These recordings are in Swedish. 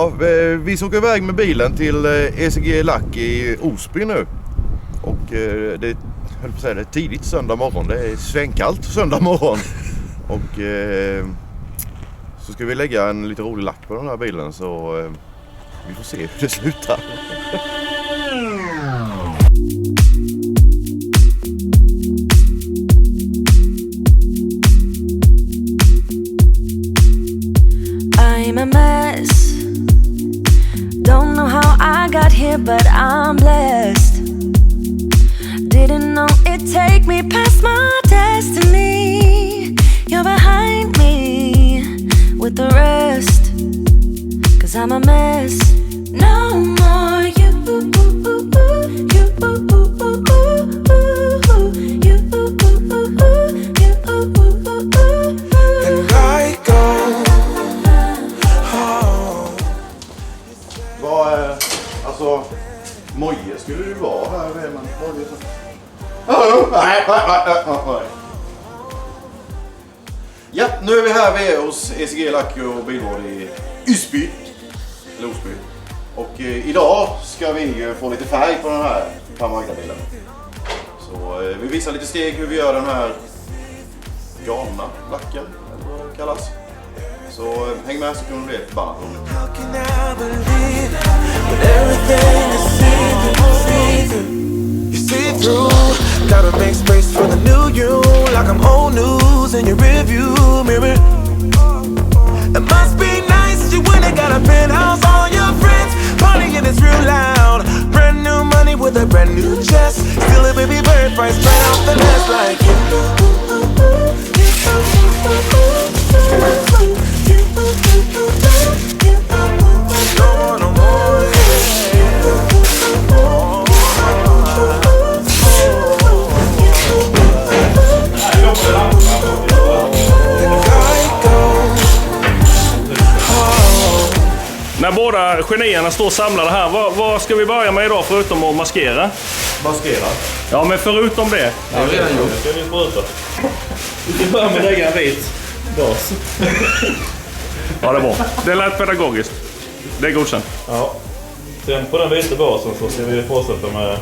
Ja, vi ska åka iväg med bilen till ECG Lack i Osby nu. Och det är tidigt söndag morgon. Det är svängkallt söndag morgon. Och så ska vi lägga en lite rolig lack på den här bilen, så vi får se hur det slutar. I'm a mess. Don't know how I got here, but I'm blessed. Didn't know it'd take me past my destiny. You're behind me with the rest, 'cause I'm a mess. No more you, And I go Alltså, Moje skulle du vara här, men Moje så... Nej. Ja, nu är vi här hos ECG Lack och bilvård i Osby. Och idag ska vi få lite färg på den här Magda-bilen. Så vi visar lite steg hur vi gör den här galna lacken, eller vad det kallas. Så häng med så kan du bli ett band. How can I believe when everything is see-through? You see through. Gotta make space for the new you, like I'm old news in your rearview mirror. It must be nice you when they got a penthouse, all your friends partying is real loud. Brand new money with a brand new chest. Still a baby bird price right off the nest like you. När båda genierna står samlade här, vad ska vi börja med idag förutom att maskera? Maskera? Ja, men förutom det. Det är redan gjort. Ska vi spruta? Vi ska börja med att lägga en vit bas. Ja, det är bra. Det lät pedagogiskt. Det är godkänt. Ja. Sen på den vita basen så ska vi fortsätta med...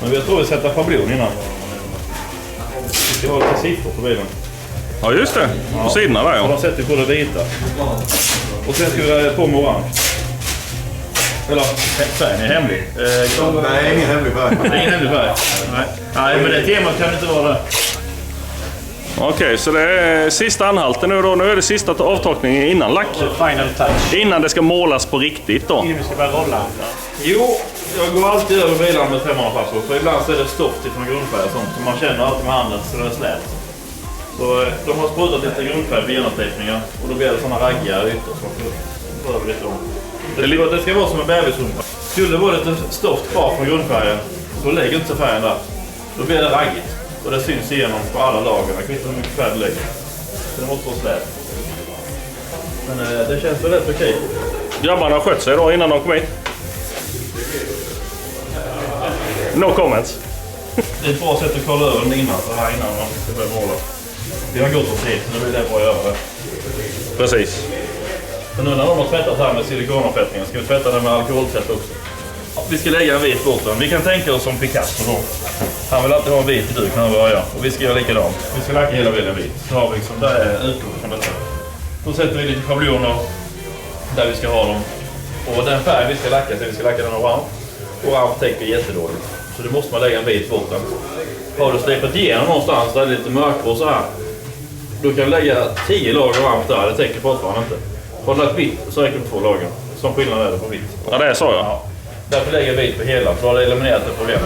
Men jag tror vi sätter schablon innan. Vi ska ha lite siffror på bilen. Ja, just det. På sidorna där, Och ja. de sätter på det vita. Och sen ska vi på med orange. Eller färgen är hemlig. Nej, ingen hemlig färg. Ingen hemlig färg. Nej, men det temat kan inte vara det. Okej, så det är sista anhalten nu då. Nu är det sista avtorkningen innan lack. Final touch. Innan det ska målas på riktigt då. Innan vi ska börja rolla. Jo, jag går alltid över bilarna med 500-papper. För ibland så är det stoft ifrån grundfärg och sånt. Så man känner alltid med handen så det är slät. Så de har sprutat lite grundfärg på genomsläppningar. Och då blir det sådana raggiga ytor som får lite om. Det ska vara som en bebisrumpa. Skulle det vara lite stoft kvar från grundfärgen så lägger inte färgen där. Då blir det raggigt. Och det syns igenom på alla lager. Jag kvittar hur mycket färg det lägger. Så det måste vara slät. Men det känns väl rätt okej. Grabbarna har skött sig då innan de kom hit. No comments. Det är ett bra sätt att kolla över den innan, så här innan man ska börja måla. Vi har gått och tid, så nu är det bra att göra det. Precis. Men nu när de har tvättat här med silikonavfettningen ska vi tvätta den med alkoholtvätt också. Vi ska lägga en vit botten. Vi kan tänka oss som Picasso då. Han vill alltid ha en vit duk när han börjar. Och vi ska göra likadant. Vi ska lacka hela bilen vit. Så har vi liksom, där är utgången från detta. Då sätter vi lite schabloner där vi ska ha dem. Och den färg vi ska lacka, så vi ska lacka den orange. Orange täcker jättedåligt. Så det måste man lägga en vit botten. Har du släppt igenom någonstans där det är lite mörkgrå så här. Då kan du lägga 10 lager orange där. Det täcker fortfarande inte. Har du lagt vitt så räcker det 2 lager. Som skillnad är det på vitt. Ja, det är så, ja. Därför lägger jag vit på hela, för då har det eliminerat det problemet.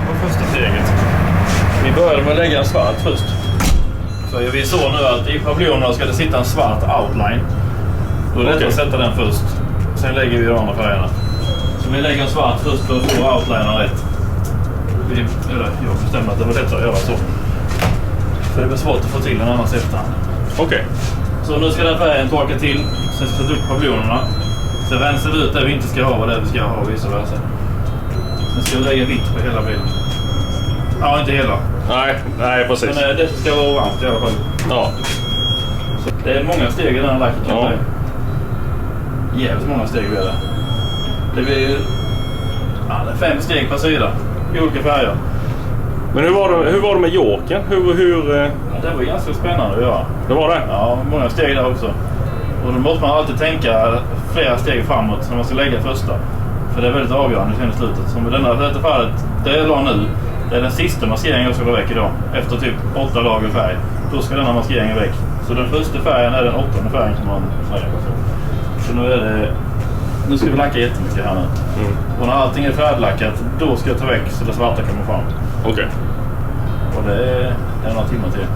Och första steget. Vi började med att lägga en svart först. För vi såg nu att i schablonerna ska det sitta en svart outline. Då är det lätt att sätta den först. Sen lägger vi de andra färgerna. Så vi lägger en svart först för att få outlinen rätt. Jag bestämde att det var lätt att göra så. För det blir svårt att få till den annars efterhand. Okej. Så nu ska den färgen torka till. Sen ska vi sätta upp schablonerna. Sen rensar vi ut det vi inte ska ha och det vi ska ha och vice versa. Sen ska vi lägga vitt på hela bilen. Ja, inte hela. Nej, precis. Men det ska vara varmt i alla fall. Ja. Så det är många steg i den här lacken. Ja. Jävligt många steg blir det. Det blir det är 5 steg per sida i olika färger. Men hur var det med Yorken? Det var ganska spännande att göra. Det var det? Ja, många steg där också. Och då måste man alltid tänka flera steg framåt när man ska lägga första. För det är väldigt avgörande i slutet. Som i detta fallet, det jag la nu, det är den sista maskeringen jag ska gå väck idag. Efter typ 8 lager färg. Då ska denna maskeringen väck. Så den första färgen är den 8:e färgen som man säger. Så nu ska vi lacka jättemycket här nu. Och när allting är färdiglackat, då ska jag ta väck så det svarta kommer fram. Okej. Och det är några timmar till.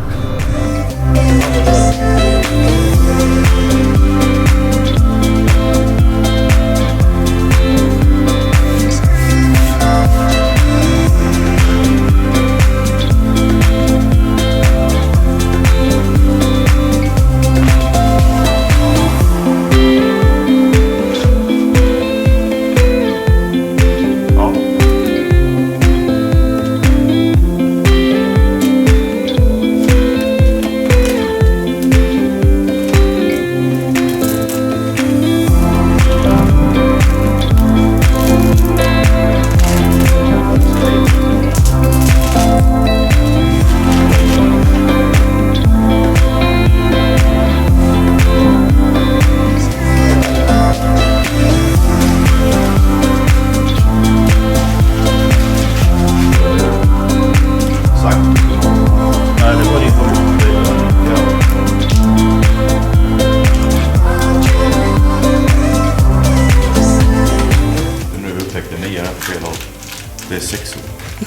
Det är 6 år.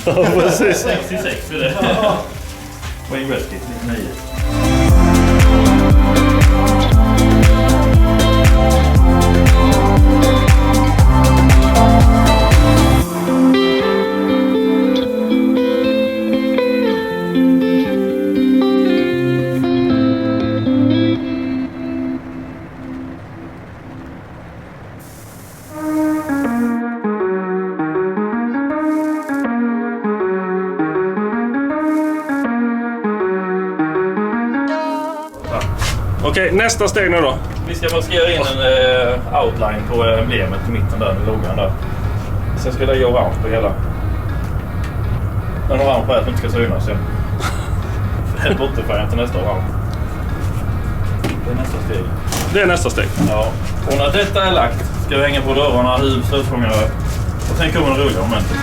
Ja, precis. 66 är det. Wayne Gretzky, 99. Okej, nästa steg nu då. Vi ska maskera in en outline på emblemet i mitten där, med loggan där. Sen ska jag lägga orange på hela. Den orange är att den inte ska synas sen. Det är bottenfärgen till nästa orange. Det är nästa steg. Det är nästa steg. Ja. Och när detta är lagt ska vi hänga på dörrarna, huv, stötfångare. Och sen kommer det roliga momentet.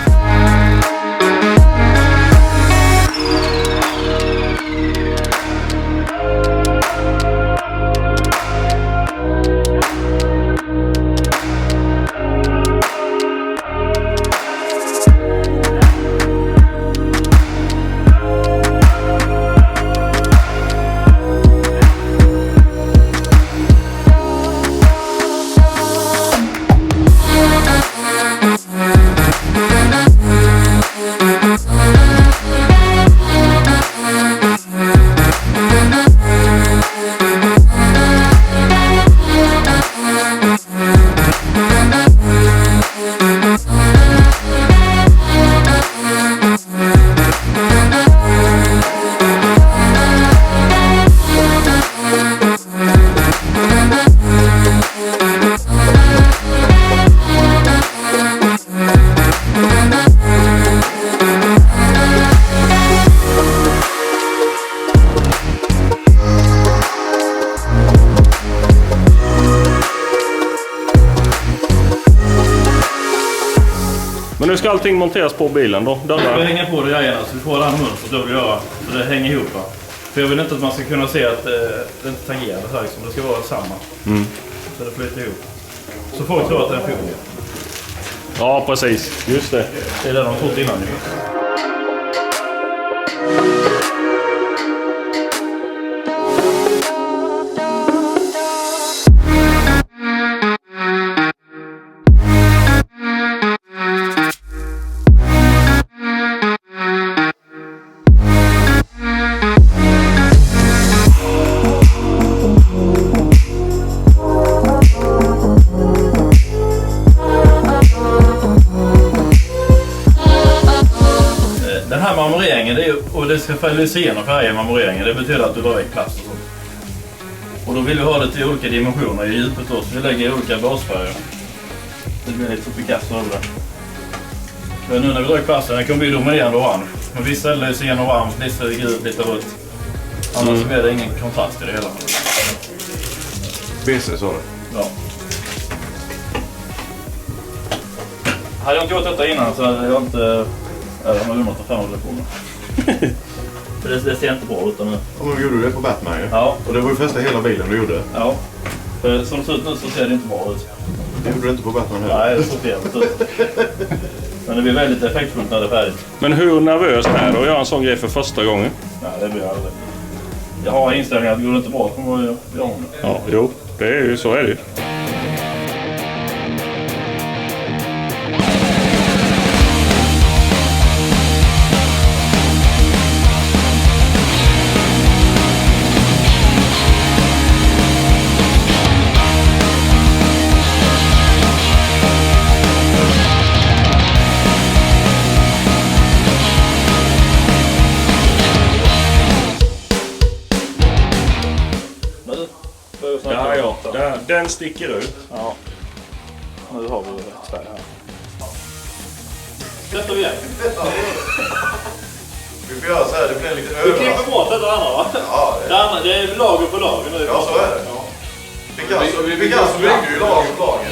Men nu ska allting monteras på bilen då? Vi ska hänga på det grejerna så vi får det här mönstret då vi gör så det hänger ihop. Va? För jag vill inte att man ska kunna se att det inte tangerar det här liksom. Det ska vara samma. Så det flyter ihop. Så folk tror att det är en folie. Ja, precis. Just det. Det är det de trott innan. marmoreringen, och det ska lysa igenom färgen marmoreringen. Det betyder att du drar väck plast och så. Och då vill vi ha det till olika dimensioner i djupet då, så vi lägger olika basfärger. Det blir lite så Picasso över det. Men nu när vi drar plasten, den kommer bli dominerande orange. Men vissa lyser igenom orange, vissa gult, lite rött. Annars blir det ingen kontrast i det hela. BC sa du? Ja. Hade jag inte gjort detta innan så hade jag inte... Jag hade undrat att fan på mig. För det ser inte bra ut nu. Ja, men gjorde du det på Batman ju? Ja. Och det var ju första hela bilen du gjorde? Ja. För som det ser ut nu så ser det inte bra ut. Det gjorde du inte på Batman heller? Nej, det såg fel ut. Men det blir väldigt effektfullt när det är färdigt. Men hur nervös är du att göra en sån grej för första gången? Nej, det blir jag aldrig. Jag har inställningen att går det inte bra så kommer jag göra om det. Ja, jo. Det är ju så är det ju. Den sticker ut. Ja. Nu har vi rätt färg här. Sätter vi igen. Vi får göra så här, det blir lite Vi överraskning. klipper bort det andra va? Ja, Det andra, det är lager på lager nu. Ja, så är det. Ja. Picasso byggde ju lager på lager.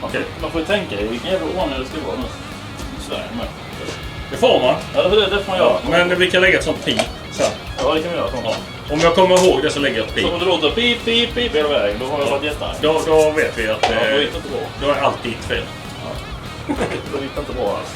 Okej, man får ju tänka i vilken jävla ordning det ska vara nu. I Sverige med. Det får man. Ja, det får man göra. Men vi kan lägga ett sånt pip. Så. Ja, det kan vi göra. Ja. Om jag kommer ihåg det så lägger jag ett pip. Så om det låter pip, pip, pip hela vägen, då har jag varit jättenöjd. Då vet vi att Ja, då gick det inte bra. då är allt ditt fel. Då gick det inte bra alls.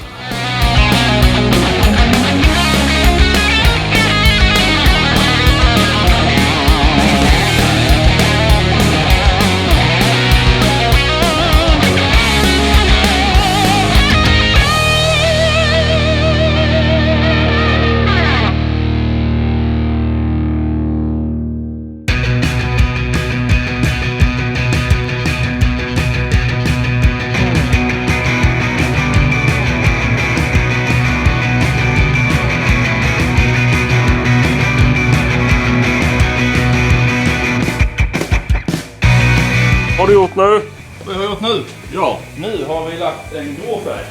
Har du gjort nu? Vad har jag gjort nu? Ja. Nu har vi lagt en grå färg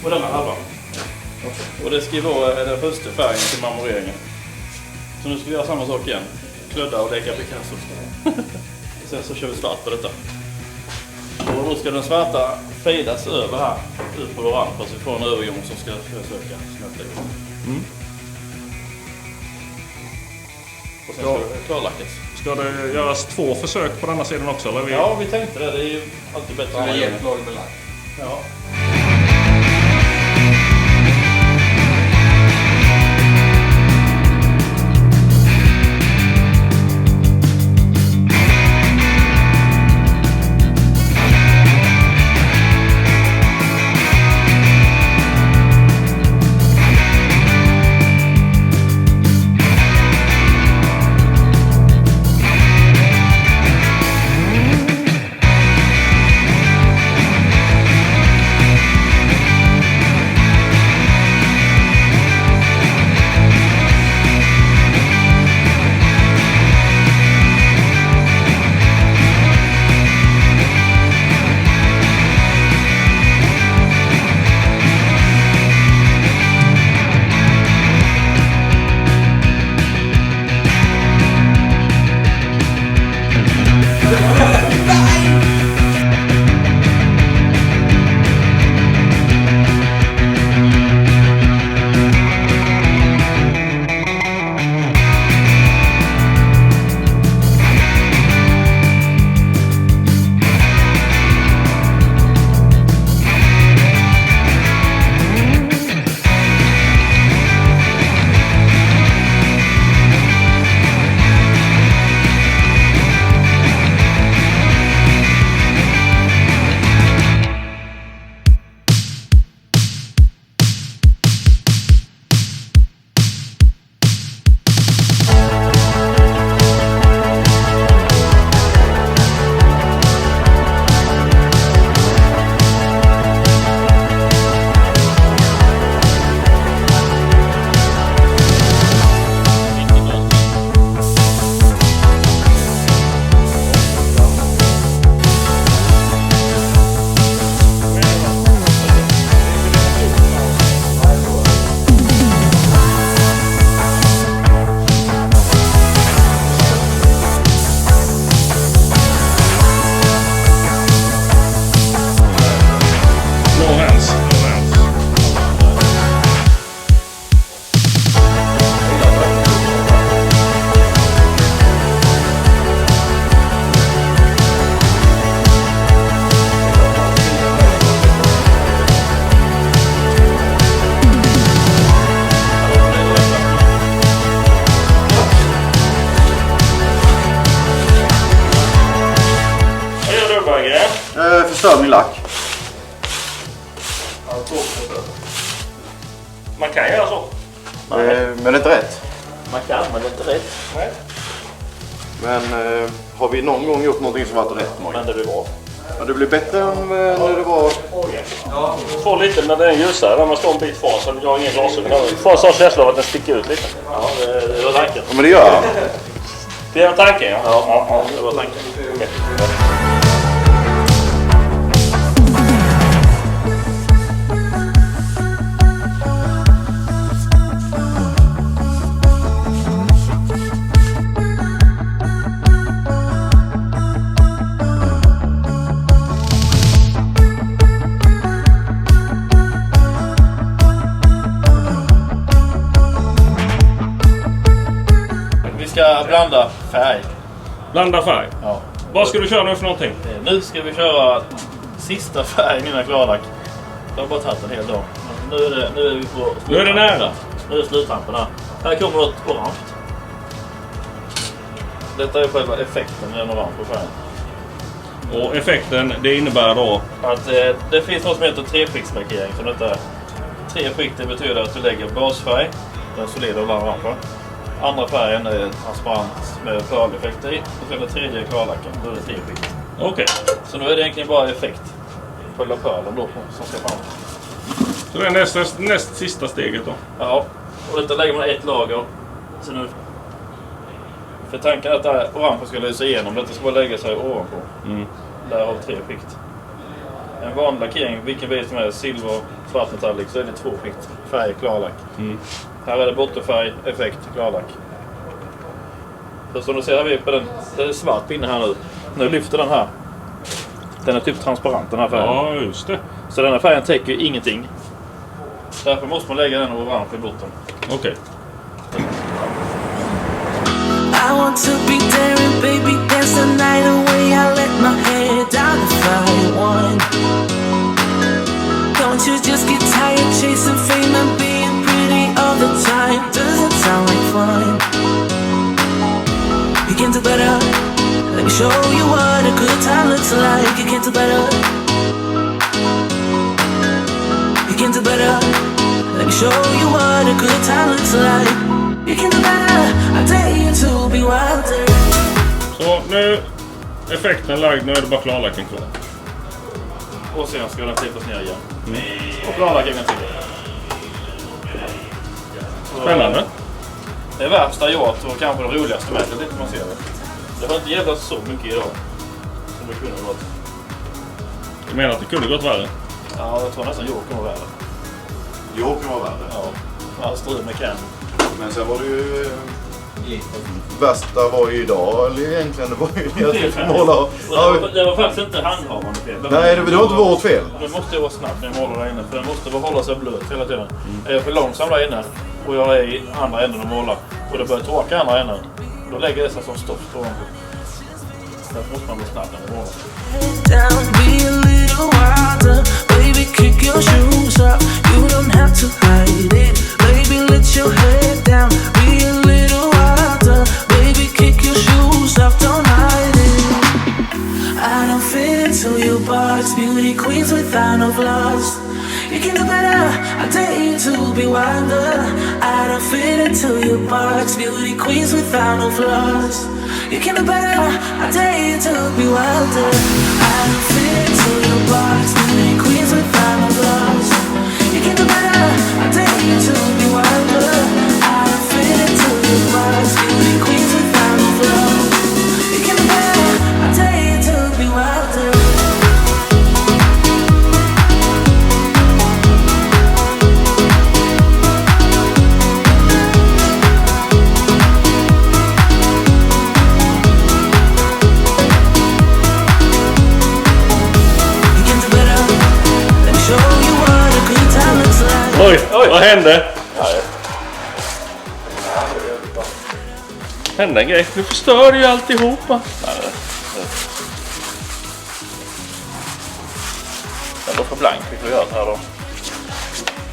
på denna halvan. Och det ska vara den första färgen till marmoreringen. Så nu ska vi göra samma sak igen. Klödda och leka Picasso. Sen så kör vi svart på detta. Och då ska den svarta fejdas över här, ut på varandra, så vi får en övergång som ska försöka smälta ihop. Och sen ska det klarlackas. Ska det göras 2 försök på denna sidan också? Eller? Ja, vi tänkte det. Det är ju alltid bättre. Det är ett lag med lack. Ja. förstör min lack. Man kan göra så. Men det är inte rätt. Man kan, men det är inte rätt. Nej. Men har vi någon gång gjort någonting som varit rätt? Men det blir bra. Ja, det blir bättre än när det var... Ja, få lite när det är ljusare. När man står en bit från så jag har ingen glasögon. Får en sån känsla av att den sticker ut lite. Ja, det var tanken. Ja, men det gör han. Det är tanken, ja. Ja, det var tanken. Okay. Blanda färg. Blanda färg. Ja. Vad ska du köra nu för någonting? Nu ska vi köra sista färgen innan klarlack. Jag har bara tagit en hel dag. Nu är vi på... Nu är det nära. Nu är det sluttampen. Här kommer något orange. Detta är själva effekten med den orange på färgen. Och effekten, det innebär då... Att det finns något som heter treskiktsmarkering. Så detta 3 skikt betyder att du lägger basfärg, den solida och orange. Andra färgen är transparent med pearleffekter i. Och sen den tredje klarlacken, då är det 3 skikt. Okej. Så nu är det egentligen bara effekt. Själva pearlen då som ska fram. Så det är näst sista steget då? Ja, och detta lägger man ett lager. Så nu... För tanken är att det här orange ska lysa igenom. Detta ska bara lägga sig ovanpå. Därav 3 skikt. En vanlig lackering, vilken vis som är silver, svart metallic, så är det 2 skikt. Färg, klarlack. Här är det bottenfärg, effekt, klarlack. Så som du ser har vi på den, det är svart pinne här nu. Nu lyfter den här. Den är typ transparent den här färgen. Ja, just det. Så den här färgen täcker ingenting. Därför måste man lägga den orange i botten. Okej. I want to be daring, baby, dance the night away. I let my hair down the fire one. Don't you just get tired chasing fame and being pretty all the time? Doesn't sound like fun. You can do better. Let me show you what a good time looks like. You can do better. You can do better. Let me show you what a good time looks like. You can do better. I dare you to be wilder. Så nu effekten lagd, nu är det bara klarlacken kvar. Och sen ska den tejpas ner igen. Och klarlacken till. Spännande. Det värsta jag gjort och kanske det roligaste med det, man ser det. Det har inte jävlat så mycket idag som det kunde gått. Du menar att det kunde gått värre? Ja, jag tror nästan Joker var värre. Joker var värre. Ja, han strid med Ken. Men sen var det ju... Värsta var ju idag, eller egentligen det var ju att vi får måla... Det var faktiskt inte handhavande fel. Nej, det var inte vårt fel. Nu måste jag vara snabb när jag målar där inne, för den måste hålla sig blöt hela tiden. Är jag för långsam där inne och jag är i andra änden och målar och det börjar torka andra änden, då lägger jag det som stopp på honom. Därför måste man vara snabb när man målar. Down, be a little wilder. Baby, kick your shoes up. You don't have to hide it. Baby, let your head down. Be a little wilder. Baby, kick your shoes up. Don't hide it. I don't fit into your box. Beauty queens without no flaws. You can do better. I dare you to be wilder. I don't fit into your box. Beauty queens without no flaws. You can do better. I dare you to be wilder. I don't fit into your box. Beauty queens without no flaws. You can do better. I dare you to be wilder. I don't fit into your box. Beauty queens without no flaws. You can do better. I dare you to be wilder. Oj, vad hände? Hände en grej. Du förstör ju alltihopa. Den var för blank, vi får göra så här då.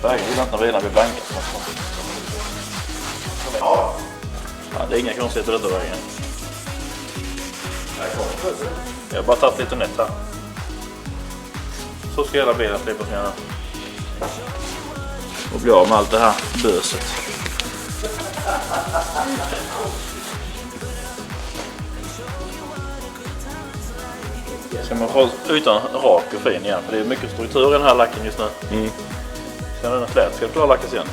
Färgen vill inte redan bli blanka. Ja, det är inga konstigheter detta vägen. Jag har bara tagit lite nätt här. Så ska hela bilen slipas ner. Och bli av med allt det här böset. Ska man få ytan rak och fin igen, för det är mycket struktur i den här lacken just nu. Sen är den slät, ska det klara lackas igen.